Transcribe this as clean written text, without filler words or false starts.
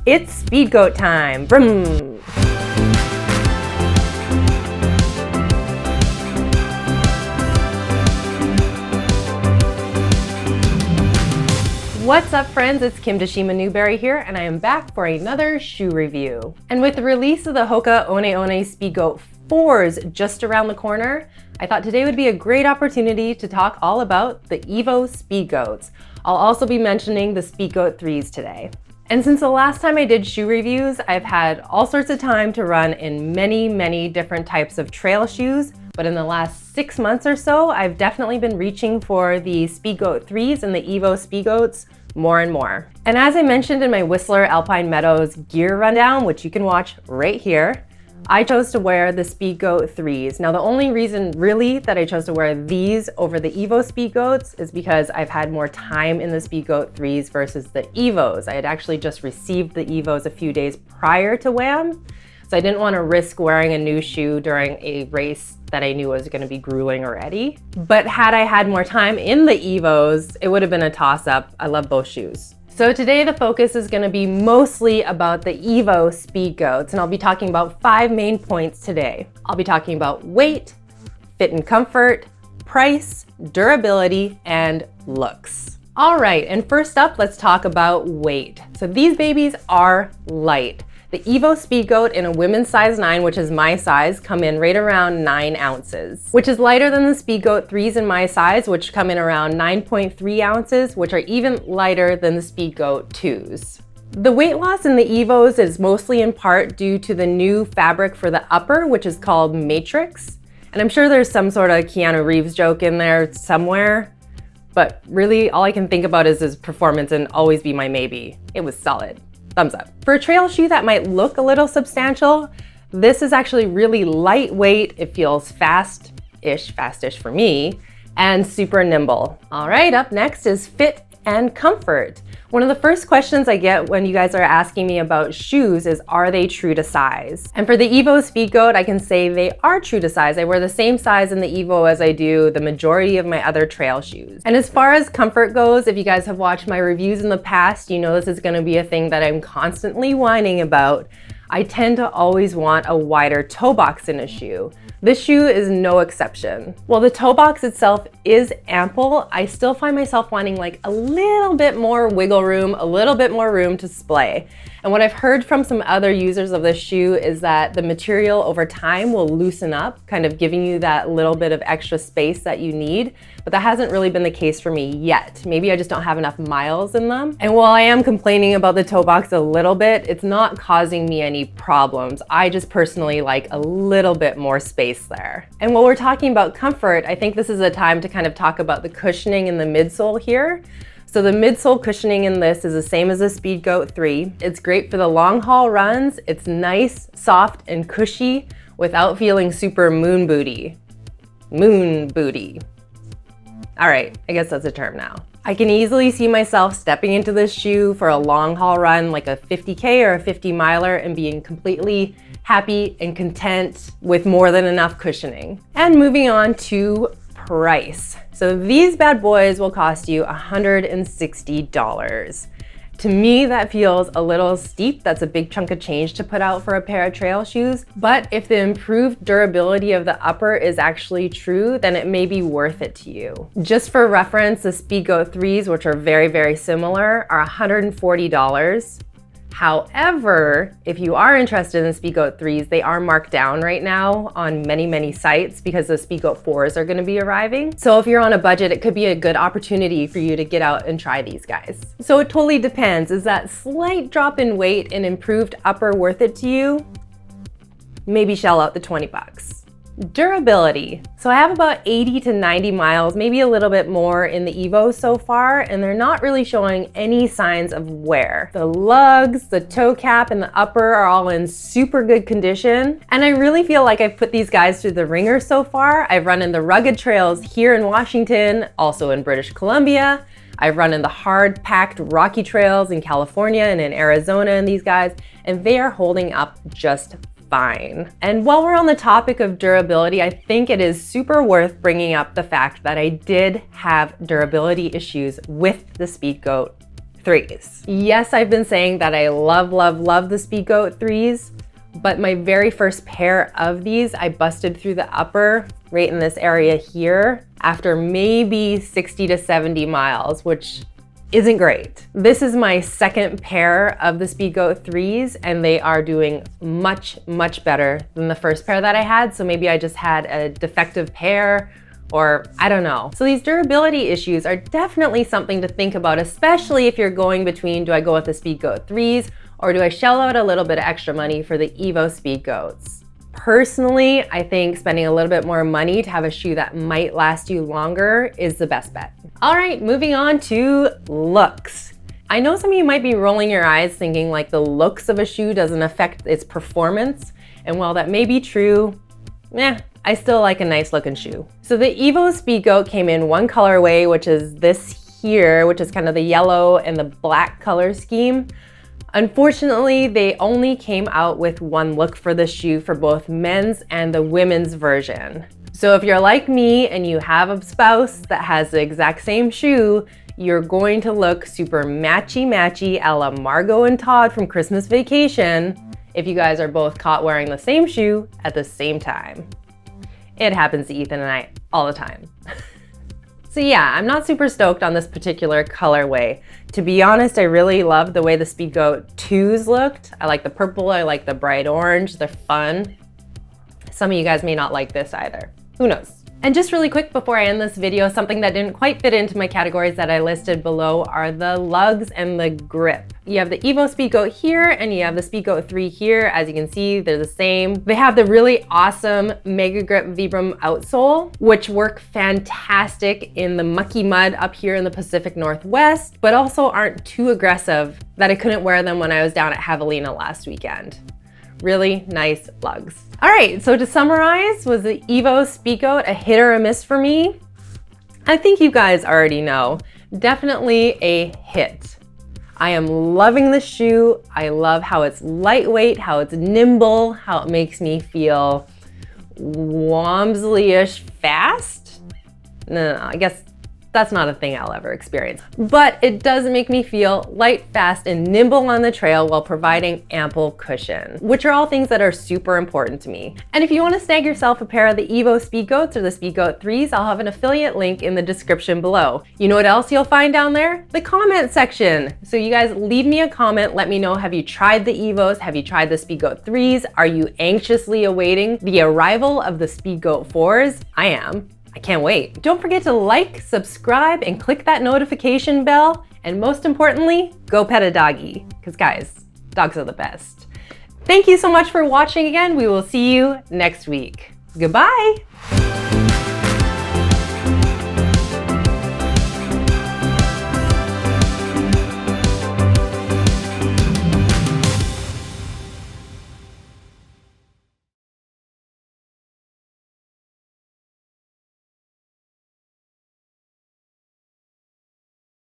It's Speedgoat time. Vroom. What's up, friends? It's Kim Deshima Newberry here, and I am back for another shoe review. And with the release of the Hoka One One Speedgoat 4s just around the corner, I thought today would be a great opportunity to talk all about the Evo Speedgoats. I'll also be mentioning the Speedgoat 3s today. And since the last time I did shoe reviews, I've had all sorts of time to run in many different types of trail shoes. But in the last 6 months or so, I've definitely been reaching for the Speedgoat 3s and the Evo Speedgoats more and more. And as I mentioned in my Whistler Alpine Meadows gear rundown, which you can watch right here, I chose to wear the Speedgoat 3s. Now, the only reason really that I chose to wear these over the Evo Speedgoats is because I've had more time in the Speedgoat 3s versus the Evos. I had actually just received the Evos a few days prior to WAM, so I didn't want to risk wearing a new shoe during a race that I knew was going to be grueling already. But had I had more time in the Evos, it would have been a toss-up. I love both shoes. So today the focus is going to be mostly about the Evo Speedgoats, and I'll be talking about 5 main points today. I'll be talking about weight, fit and comfort, price, durability, and looks. All right, and first up, let's talk about weight. So these babies are light. The Evo Speedgoat in a women's size 9, which is my size, come in right around 9 ounces, which is lighter than the Speedgoat 3s in my size, which come in around 9.3 ounces, which are even lighter than the Speedgoat 2s. The weight loss in the Evos is mostly in part due to the new fabric for the upper, which is called Matrix. And I'm sure there's some sort of Keanu Reeves joke in there somewhere, but really all I can think about is his performance and always be my maybe. It was solid. Thumbs up. For a trail shoe that might look a little substantial, this is actually really lightweight. It feels fastish for me, and super nimble. All right, up next is fit and comfort. One of the first questions I get when you guys are asking me about shoes is, are they true to size? And for the Evo Speedgoat, I can say they are true to size. I wear the same size in the Evo as I do the majority of my other trail shoes. And as far as comfort goes, if you guys have watched my reviews in the past, you know this is gonna be a thing that I'm constantly whining about. I tend to always want a wider toe box in a shoe. This shoe is no exception. While the toe box itself is ample, I still find myself wanting like a little bit more wiggle room, a little bit more room to splay. And what I've heard from some other users of this shoe is that the material over time will loosen up, kind of giving you that little bit of extra space that you need. But that hasn't really been the case for me yet. Maybe I just don't have enough miles in them. And while I am complaining about the toe box a little bit, it's not causing me any problems. I just personally like a little bit more space there. And while we're talking about comfort, I think this is a time to kind of talk about the cushioning in the midsole here. So the midsole cushioning in this is the same as the Speedgoat 3. It's great for the long haul runs. It's nice, soft, and cushy without feeling super moon booty. Moon booty. All right, I guess that's a term now. I can easily see myself stepping into this shoe for a long haul run, like a 50K or a 50 miler, and being completely happy and content with more than enough cushioning. And moving on to price. So these bad boys will cost you $160. To me, that feels a little steep. That's a big chunk of change to put out for a pair of trail shoes. But if the improved durability of the upper is actually true, then it may be worth it to you. Just for reference, the Speedgoat 3s, which are very similar, are $140. However, if you are interested in the Speedgoat 3s, they are marked down right now on many sites because the Speedgoat 4s are going to be arriving. So if you're on a budget, it could be a good opportunity for you to get out and try these guys. So it totally depends. Is that slight drop in weight and improved upper worth it to you? Maybe shell out the 20 bucks. Durability. So I have about 80 to 90 miles, maybe a little bit more in the Evo so far, and they're not really showing any signs of wear. The lugs, the toe cap, and the upper are all in super good condition. And I really feel like I've put these guys through the ringer so far. I've run in the rugged trails here in Washington, also in British Columbia. I've run in the hard packed rocky trails in California and in Arizona in these guys, and they are holding up just fine. And while we're on the topic of durability, I think it is super worth bringing up the fact that I did have durability issues with the Speedgoat 3s. Yes, I've been saying that I love, love, love the Speedgoat 3s, but my very first pair of these, I busted through the upper right in this area here after maybe 60 to 70 miles, which isn't great. This is my second pair of the Speedgoat 3s, and they are doing much, much better than the first pair that I had. So maybe I just had a defective pair, or I don't know. So these durability issues are definitely something to think about, especially if you're going between, do I go with the Speedgoat 3s or do I shell out a little bit of extra money for the Evo Speedgoats? Personally, I think spending a little bit more money to have a shoe that might last you longer is the best bet. All right, moving on to looks. I know some of you might be rolling your eyes thinking like the looks of a shoe doesn't affect its performance. And while that may be true, I still like a nice looking shoe. So the Evo Speedgoat came in one colorway, which is this here, which is kind of the yellow and the black color scheme. Unfortunately, they only came out with one look for the shoe for both men's and the women's version. So if you're like me and you have a spouse that has the exact same shoe, you're going to look super matchy-matchy a la Margot and Todd from Christmas Vacation if you guys are both caught wearing the same shoe at the same time. It happens to Ethan and I all the time. So yeah, I'm not super stoked on this particular colorway. To be honest, I really love the way the Speedgoat 2s looked. I like the purple, I like the bright orange, they're fun. Some of you guys may not like this either. Who knows? And just really quick before I end this video, something that didn't quite fit into my categories that I listed below are the lugs and the grip. You have the Evo Speedgoat here and you have the Speedgoat 3 here. As you can see, they're the same. They have the really awesome Mega Grip Vibram outsole, which work fantastic in the mucky mud up here in the Pacific Northwest, but also aren't too aggressive that I couldn't wear them when I was down at Javelina last weekend. Really nice lugs. All right, so to summarize, was the Evo Speedgoat a hit or a miss for me? I think you guys already know. Definitely a hit. I am loving the shoe. I love how it's lightweight, how it's nimble, how it makes me feel Wamsley-ish fast. No, I guess that's not a thing I'll ever experience. But it does make me feel light, fast, and nimble on the trail while providing ample cushion, which are all things that are super important to me. And if you want to snag yourself a pair of the Evo Speedgoats or the Speedgoat 3s, I'll have an affiliate link in the description below. You know what else you'll find down there? The comment section. So you guys leave me a comment, let me know, have you tried the Evos? Have you tried the Speedgoat 3s? Are you anxiously awaiting the arrival of the Speedgoat 4s? I am. I can't wait. Don't forget to like, subscribe, and click that notification bell. And most importantly, go pet a doggy. Because guys, dogs are the best. Thank you so much for watching again. We will see you next week. Goodbye.